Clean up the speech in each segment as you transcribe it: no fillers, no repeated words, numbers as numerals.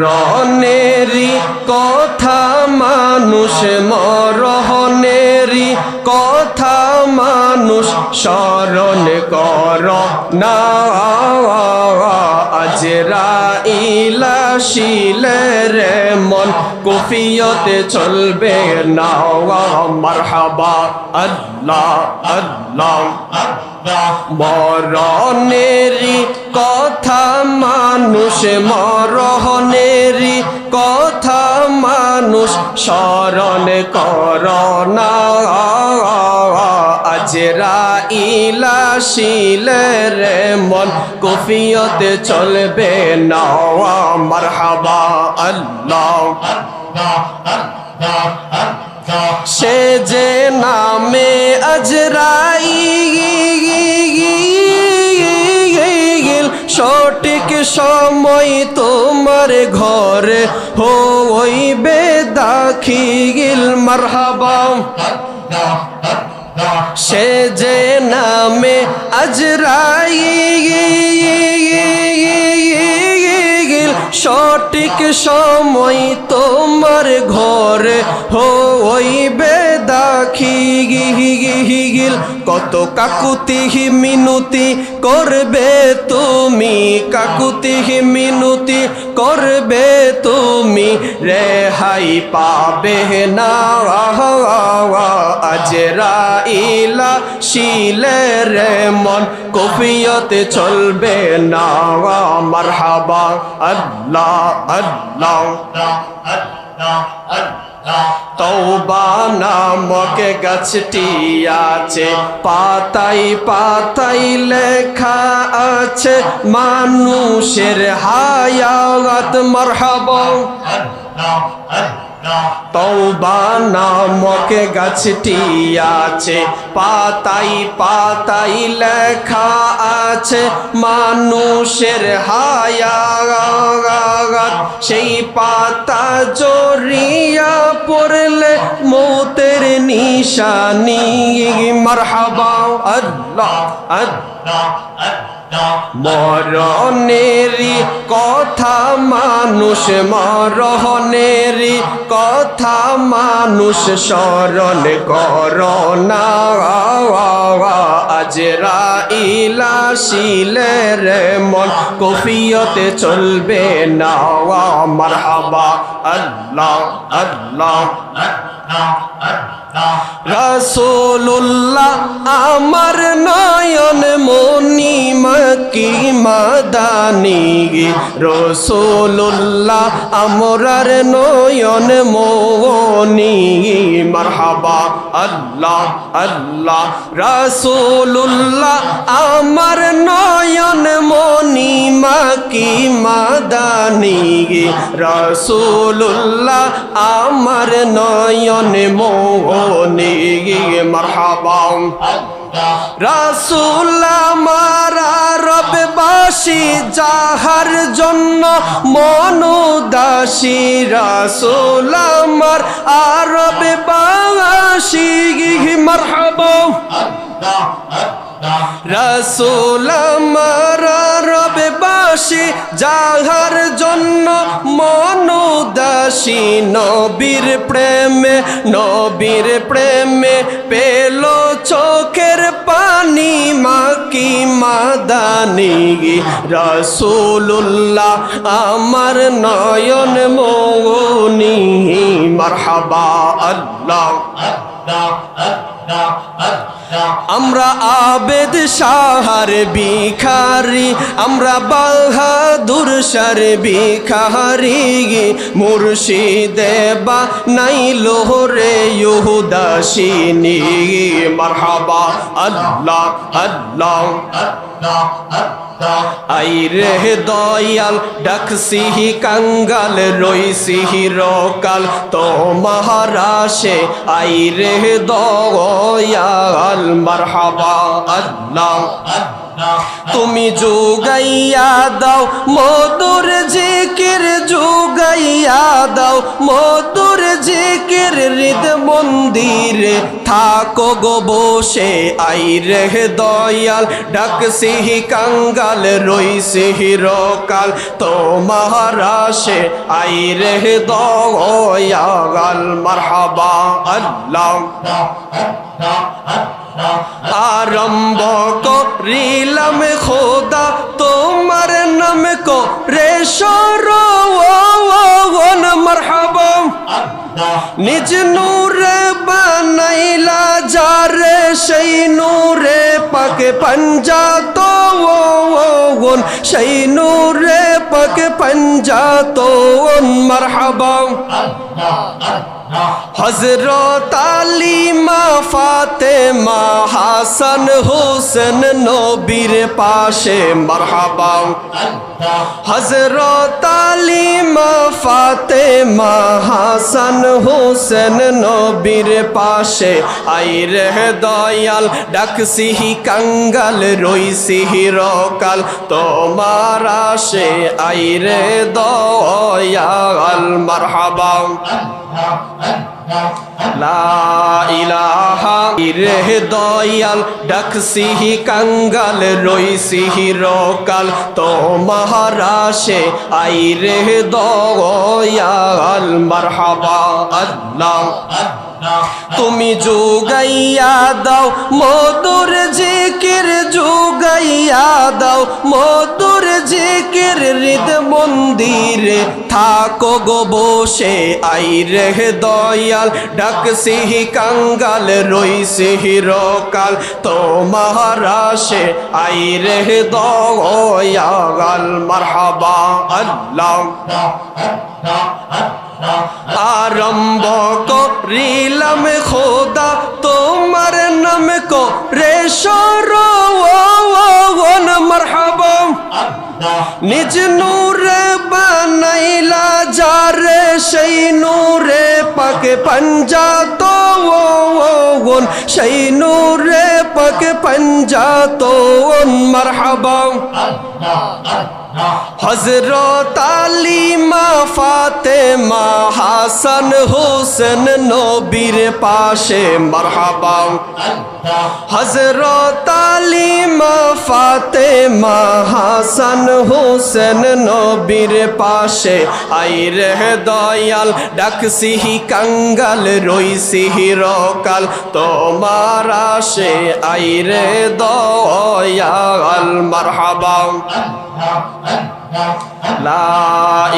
মরণেরই কথা মানুষ মরণেরই কথা মানুষ স্মরণ কর না আজরাইল আসিলে রে মন কুফিয়তে চলবে না মারহাবা আল্লাহ আল্লাহ মরণেরই কথা মানুষ মরণেরই কথা মানুষ স্মরণ কর না আজরাইল আসিলে রে মন কুফিয়তে চলবে না মারহাবা আল্লাহ সে যে নামে আজরাইল সঠিক সময় তোমার ঘরে হইবে দাখিল মারহাবা সে যে নামে আজরাইল সঠিক সময় তোমার ঘরে হইবে দাখিল কত কাকুতি মিনতি করবে তুমি কাকুতি মিনতি করবে তুমি রেহাই পাবে না আজরাইল আসিলে রে মন কুফিয়তে চলবে না মারহাবা আল্লাহ আল্লাহ তওবা নামক গাছটি আছে পাতাই পাতাই লেখা আছে মানুষের হায়াত মারহাবা তওবা নামক গাছটি আছে পাতাই পাতাই লেখা আছে মানুষের হায়াত সেই পাতা জড়িয়া পড়লে মৌতের নিশানি মারহাবা আল্লাহ আল্লাহ মরণেরই কথা মানুষ মরণেরই কথা মানুষ স্মরণ কর না আজরাইল আসিলে রে মন কুফিয়তে চলবে না মারহাবা আল্লাহ আল্লাহ রাসূলুল্লাহ আমার নয়ন মনি মক্কি মাদানী রাসূলুল্লাহ আমরার নয়ন মনি মারহাবা আল্লাহ আল্লাহ রাসূলুল্লাহ আমার নয়ন মনি মক্কি মাদানী রাসূলুল্লাহ আমার নয়ন মনি মারহাবা রাসূল আমার রববাসী যাহার জন্য মন উদাসী রাসূল আমার রববাসী মারহাবা রাসূল আমার রববাসী যাহার জন্য মন উদাসী নবীর প্রেমে পেল চোখের পানি মাকি মাদানী রাসূলুল্লাহ আমার নয়ন মনি মারহাবা আল্লাহ আমরা আবেদ শাহর ভিখারি আমরা বাহাদুর শার ভিখারি মুর্শিদে বা নাইলো রে উদাসীনী মারহাবা আল্লাহ আল্লাহ আই রে দয়াল ডাকসিহি কাঙ্গাল রইসিহি রকাল তো মহারাশে আই রে দয়াল মারহাবা আল্লাহ তুমি যোগাইয়া দাও মধুর জিকির যোগাইয়া দাও মধুর জিকির হৃদ মন্দিরে থাকো গো বসে আই রে দয়াল ডাকছি কাঙ্গাল রইছি হিরকাল তোমার আসে আই রে দয়াল মারহাবা আল্লাহ আরম্ভ করিলাম খোদা তোমার নাম কো রে সরওয়ান মারহাবা নিজ নূরে বানাইলা যারে সেই নূরে পাকে পঞ্জাতন সেই নূরে পাকে পঞ্জাতন মারহাবা হযরত আলী মা ফাতেমা হাসান হোসেন নবীর পাশে মারহাবা হযরত আলী মা ফাতেমা হাসান হোসেন নবীর পাশে আই রে দয়াল ডাকছি কাঙ্গাল রইছি হিরকাল তোমার আসে আই রে দয়াল মারহাবা লা ইলাহা ইরে দয়াল ডাকছি কাঙ্গাল রইছি হিরকাল তোমার আসে আই রে দয়াল মারহাবা আল্লাহ তুমি যুগাইয়া দাও মধুর জিকির যুগাইয়া দাও মধুর জিকির হৃদ মন্দিরে থাকো গো বসে আই রে দয়াল ডাকছি কাঙ্গাল রইছি হিরকাল তোমার আসে আই রে দয়াল মারহাবা আল্লাহ আরম্ভ করিলাম খোদা তোমার নাম কো রে সরওয়ান মারহাবা নিজ নূরে বানাইলা যারে সেই নূরে পাকে পঞ্জাতন সেই নূরে পাকে পঞ্জাতন মারহাবা হযরত আলী মা ফাতেমা হাসান হোসেন নবীর পাশে মারহাবা হযরত আলী মা ফাতেমা হাসান হোসেন নবীর পাশে আই রে দয়াল ডাকছি কাঙ্গাল রইছি হিরকাল তোমার আসে আই রে দয়াল মারহাবা লা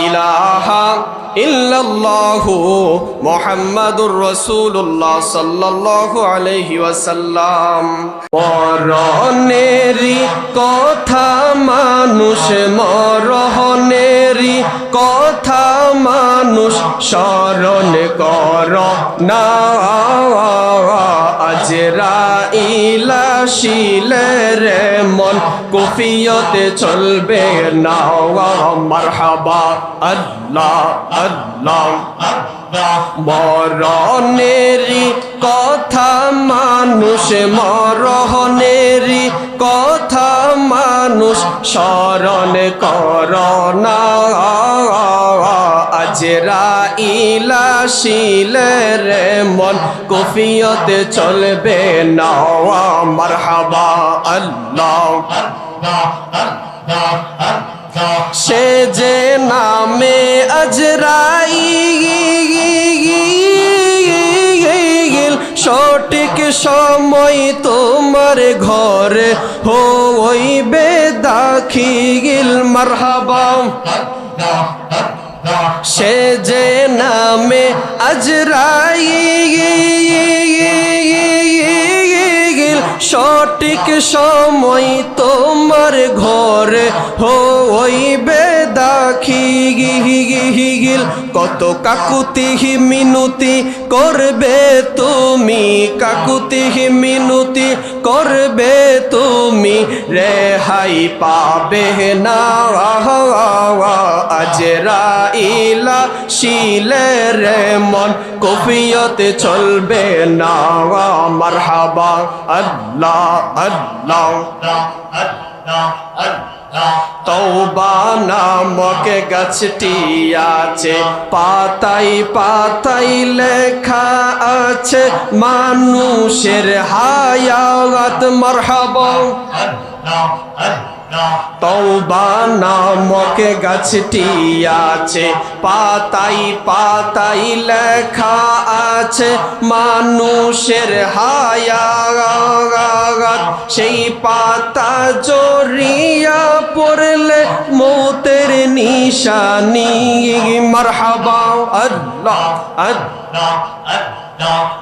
ইলাহা ইল্লাল্লাহু মুহাম্মাদুর রাসূলুল্লাহ সাল্লাল্লাহু আলাইহি ওয়াসাল্লাম মরণেরই কথা মানুষ মরণেরই কথা মানুষ স্মরণ কর না আজরাইল আসিলে রে মন কুফিয়তে চলবে না মারহাবা আল্লাহ আল্লাহ মরণেরই কথা মানুষ মরণেরই কথা মানুষ স্মরণ কর না আজরাইল আসিলে রে মন কুফিয়তে চলবে না মারহাবা আল্লাহ সে যে নামে আজরাইল সঠিক সময় তোমার ঘরে হইবে দাখিল মারহাবা সে যে নামে আজরাইল সঠিক সময় তোমার ঘরে হইবে দাখিল কত কাকুতি মিনতি করবে তুমি কাকুতি মিনতি করবে তুমি রেহাই পাবে না আজরাইল শিলে রে মন কুফিয়তে চলবে না মারহাবা আল্লাহ আল্লাহ তওবা নামক গাছটি আছে, পাতায় পাতায় লেখা আছে মানুষের হায়াত। মারহাবা। তওবা নামক গাছটি আছে, পাতায় পাতায় লেখা আছে মানুষের হায়াত। সেই পাতা জড়িয়া পড়লে মৌতের নিশানি। মারহাবা। আল্লাহ আল্লাহ।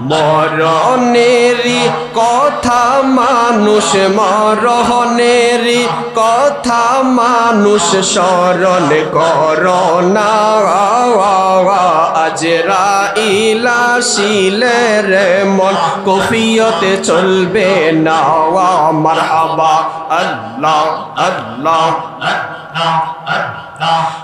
মরণেরই কথা মানুষ, মরণেরই কথা মানুষ স্মরণ করোনা। আজরাইল আসিলে রে মন কফিয়তে চলবে না। মারহাবা। আল্লাহ আল্লাহ।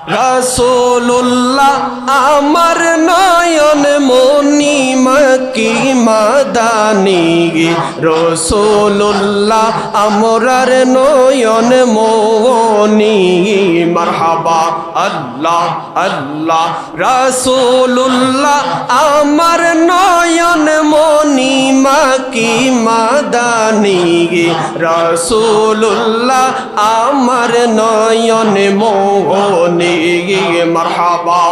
রাসূলুল্লাহ আমার নয়ন মনি মক্কি মাদানী। রাসূলুল্লাহ আমরার নয়ন মনি। মারহাবা। আল্লাহ আল্লাহ। রাসূলুল্লাহ আমার নয়ন মনি মক্কি মাদানী। রাসূলুল্লাহ আমার নয়ন মনি। মারহাবা।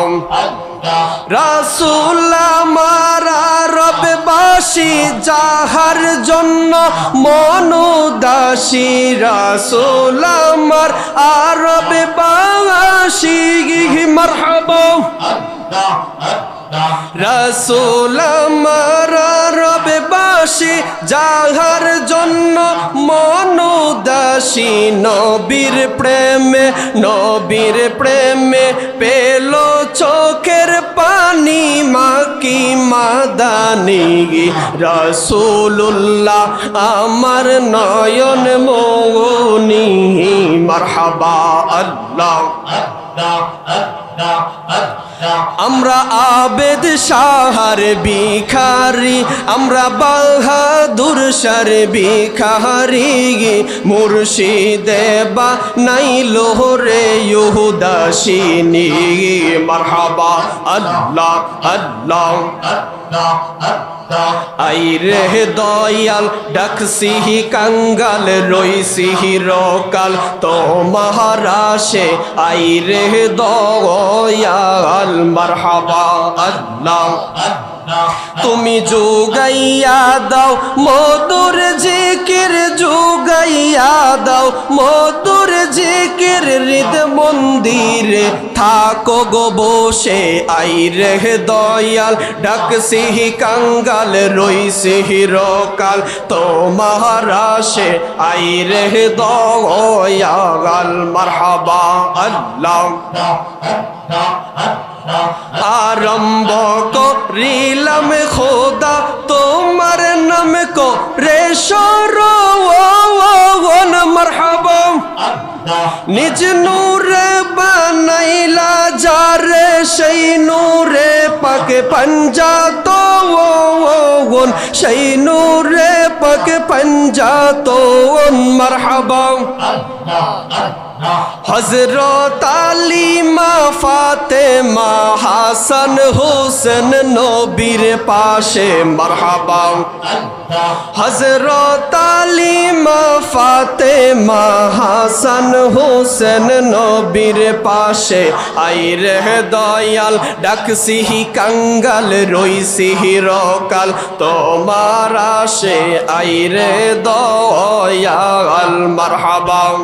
রাসূল আমার রববাসী, যাহার জন্য মন উদাসী। রাসূল আমার রববাসী। মারহাবা। রাসূল আমার রববাসী, যাহার জন্য মন উদাসী। নবীর প্রেমে নবীর প্রেমে পেল চোখের পানি মক্কি মাদানী। রাসূলুল্লাহ আমার নয়ন মনি। মারহাবা। আল্লাহ। আমরা আবেদ শাহর ভিখারি, আমরা বাহাদুর শার ভিখারি। মুর্শিদে বা নাই লোহরে ইহুদাসিনী। মারহাবা। আল্লাহ আল্লাহ। আইরে দয়াল ডাকসিহি কাঙ্গাল, রইসিহি রকাল তোমার আশে। আইরে দয়াল। মারহাবা। আল্লাহ। তুমি যোগাইয়া দাও মধুর জিকির, যোগাইয়া দাও মধুর জিকির। হৃদ মন্দিরে থাকো গো বসে। আইরে দয়াল ডাকসিহি কাঙ্গাল, রইসিহি রকাল তোমার আশে। আইরে দয়াল। মারহাবা। আল্লাহ। আরম্ভ করিলাম খোদা তোমার নাম কো রে শরণ। মারহাবা। নিজ নূরে বানাইলা যারে, সেই নূরে পাকে পঞ্জাতন। সেই নূরে পাকে পঞ্জাতন। মারহাবা। হযরত আলী মা ফাতেমা হাসান হোসেন নবীর পাশে। মারহাবা। হযরত আলী মা ফাতেমা হাসান হোসেন নবীর পাশে। আইরে দয়াল ডাকসিহি কাঙ্গাল, রইসিহি রকাল তোমার আশে। আইরে দয়াল। মারহাবা।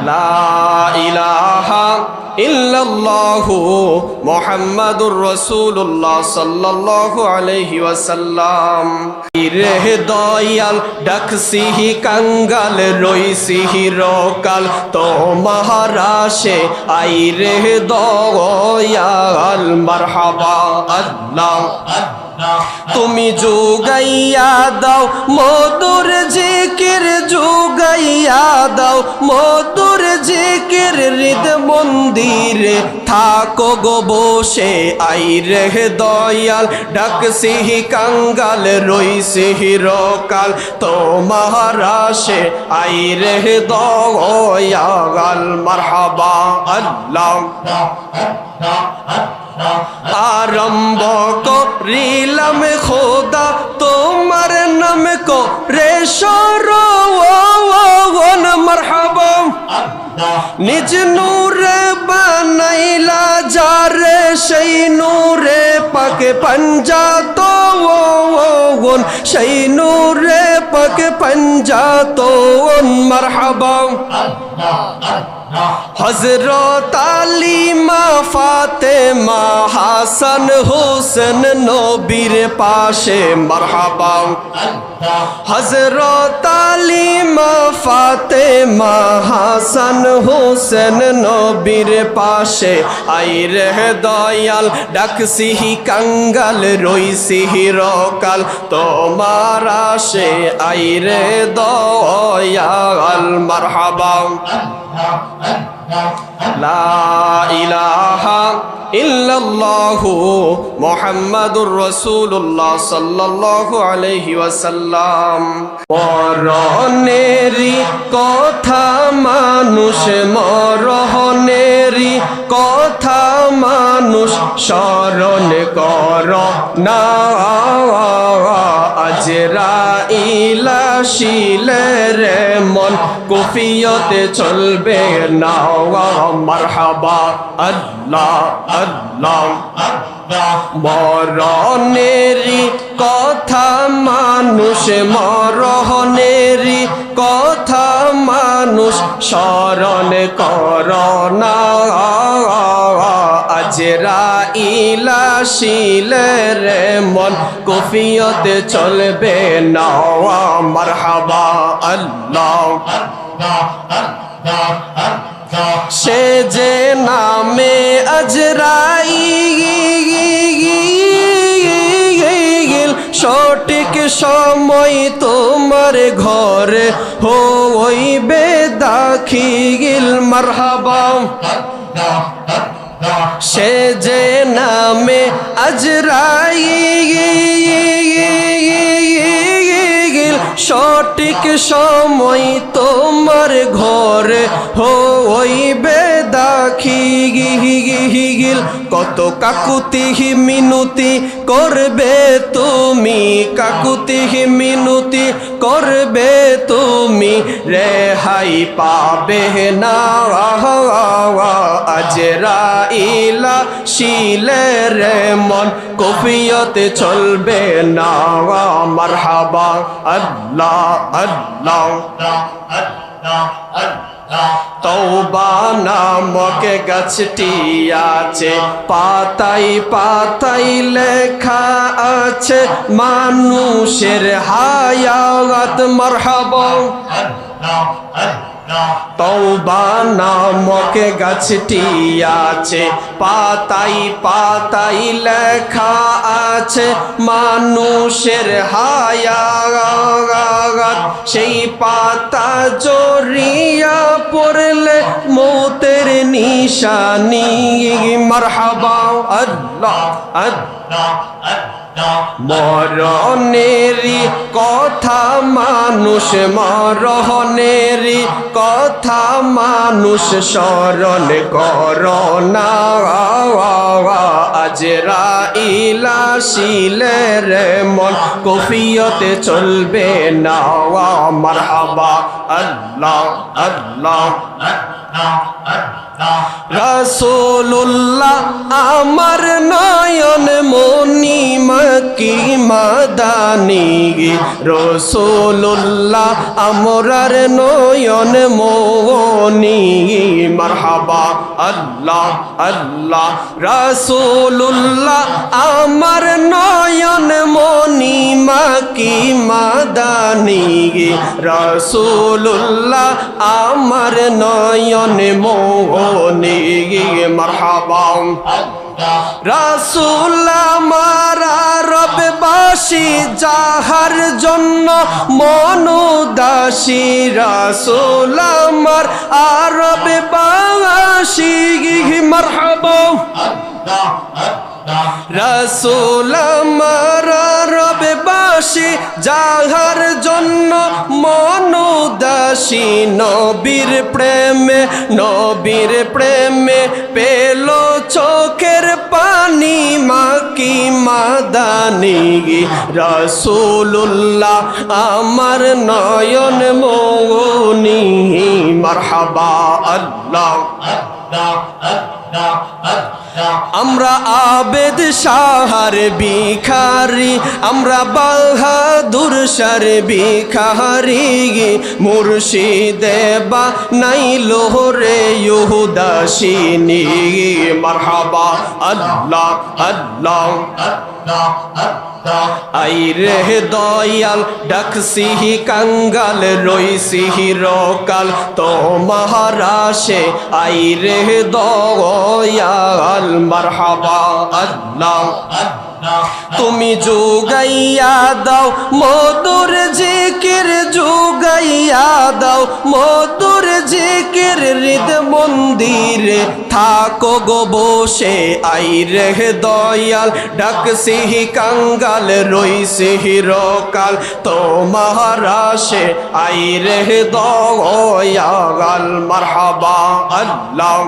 লা ইলাহা ইল্লাল্লাহু মুহাম্মাদুর রাসূলুল্লাহ সাল্লাল্লাহু আলাইহি ওয়াসাল্লাম। রে দয়াল ডাকসিহি কাঙ্গাল, রইসিহি রকাল তোমার আশে। আইরে দয়াল। মারহাবা। আল্লাহ তুমি যুগাইয়া দাও মধুর জিকির, যুগাইয়া দাও মধুর জিকির, হৃদ মন্দিরে থাকো গো বসে। আই রে দয়াল ডাকছিহি কাঙ্গাল, রইছিহি রকাল তোমার আশে। আই রে দয়াল মারহাবা আল্লাহ। আরম্ভ করিলাম খোদা তোমার নাম কো রে শরণ মারহাবা। নিজ নূরে বানাইলা যারে, সেই নূরে পাকে পঞ্জাতন, সেই নূরে পাকে পঞ্জাতন মারহাবা। হযরত আলী মা ফাতেমা হাসান হোসেন নবীর পাশে মারহাবা। হযরত আলী মা ফাতেমা হাসান হোসেন নবীর পাশে। আই রে দয়াল ডাকছিহি কাঙ্গাল, রইছিহি রকাল তোমার আশে। আই রে দয়াল মারহাবা। লা ইলাহা ইল্লাল্লাহু মুহাম্মাদুর রাসূলুল্লাহ সাল্লাল্লাহু আলাইহি ওয়াসাল্লাম। মরণেরই কথা মানুষ, মরণেরই কথা মানুষ স্মরণ কর না। আজরাইল আসিলে রে মন কুফিয়তে চলবে না। মারহাবা আল্লাহ আল্লাহ। মরণেরই কথা মানুষ, মরণেরই কথা মানুষ স্মরণ কর না। আজরাইল আসিলে রে মন কুফিয়তে চলবে না। মারহাবা আল্লাহ। সে যে নামে আজরাইল, সঠিক সময় তোমার ঘরে হইবে দাখিল মারহাবা। সে যে নামে আজরাইল, সঠিক সময় তোমার ঘরে হইবে দাখিল। কত কাকুতি মিনতি করবে তুমি, কাকুতি মিনতি করবে তুমি, রেহাই পাবে না। আজরাইল আসিলে রে মন কুফিয়তে চলবে না। মারহাবা আল্লাহ আল্লাহ। তওবা নামক গাছটি আছে, পাতায় পাতায় লেখা আছে মানুষের হায়াত মারহাবা। তওবা নামক গাছটি আছে, পাতায় পাতায় লেখা আছে মানুষের হায়াত। সেই পাতা জড়িয়া পড়লে মৌতের নিশানি মারহাবা আল্লাহ আল্লাহ। মরণেরই কথা মানুষ, মরণেরই কথা মানুষ স্মরণ কর না। আজরাইল আসিলে রে মন কুফিয়তে চলবে না। মারহাবা আল্লাহ আল্লাহ। রাসূলুল্লাহ আমার নয়ন মনি মক্কি মাদানী, রাসূলুল্লাহ আমরার নয়ন মনি মারহাবা আল্লাহ আল্লাহ। রাসূলুল্লাহ আমার নয়ন মনি মক্কি মাদানী, রাসূলুল্লাহ আমার নয়ন মনি মারহাবা রাসূল আমার আরববাসী যাহার জন্য মন উদাসী রাসূল আমার আরববাসী মারহাবা রাসূল আমার আরববাসী যাহার জন্য মন উদাসী নবীর প্রেমে পেল চোখের পানি মাকি মাদানি রাসূলুল্লাহ আমার নয়ন মনি মারহাবা আল্লাহ আমরা আবেদ শাহর ভিখারি আমরা বাহাদুর শার ভিখারি মুর্শিদে বা নাই লোহরে ইহুদাসিনী মারহাবা আল্লাহ আল্লাহ আইরে দয়াল ডাকসিহি কাঙ্গাল রইসিহি রকাল তো মহারাশে আইরে দয়াল মারহাবা আল্লাহ তুমি যুগাইয়া দাও মধুর জিকির যুগাইয়া দাও মধুর জিকির হৃদ মন্দিরে থাকো গো বসে আইরে দয়াল ডাকসিহি কাঙ্গাল রইসিহি রকাল তো মহারাশে আইরে দয়াল মারহাবা আল্লাহ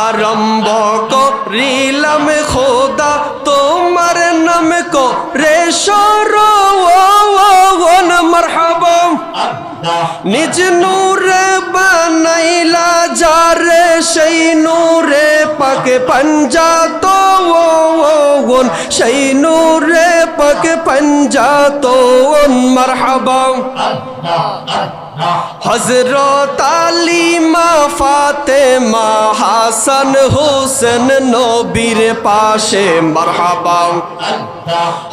আরম্ভ করিলাম খোদা তোমার নাম কো রে সরওয়ান মারহাবা নিজ নূরে বানাইলা যারে সেই নূরে পাকে পঞ্জাতো সেই নূরে পাকে পঞ্জাতো মারহাবা হযরত আলী মা ফাতেমা হাসান হোসেন নবীর পাশে মারহাবা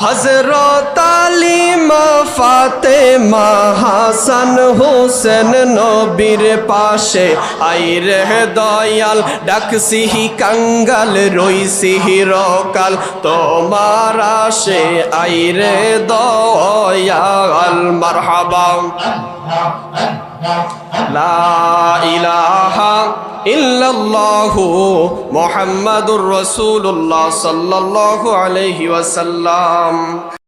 হযরত আলী মা ফাতেমা হাসান হোসেন নবীর পাশে আইরে দয়াল ডাকসিহি কাঙ্গাল রইসিহি রকাল তোমার আসে আইরে দয়াল মারহাবা লা ইলাহা ইল্লাল্লাহু মুহাম্মাদুর রাসূলুল্লাহ সাল্লাল্লাহু আলাইহি ওয়াসাল্লাম।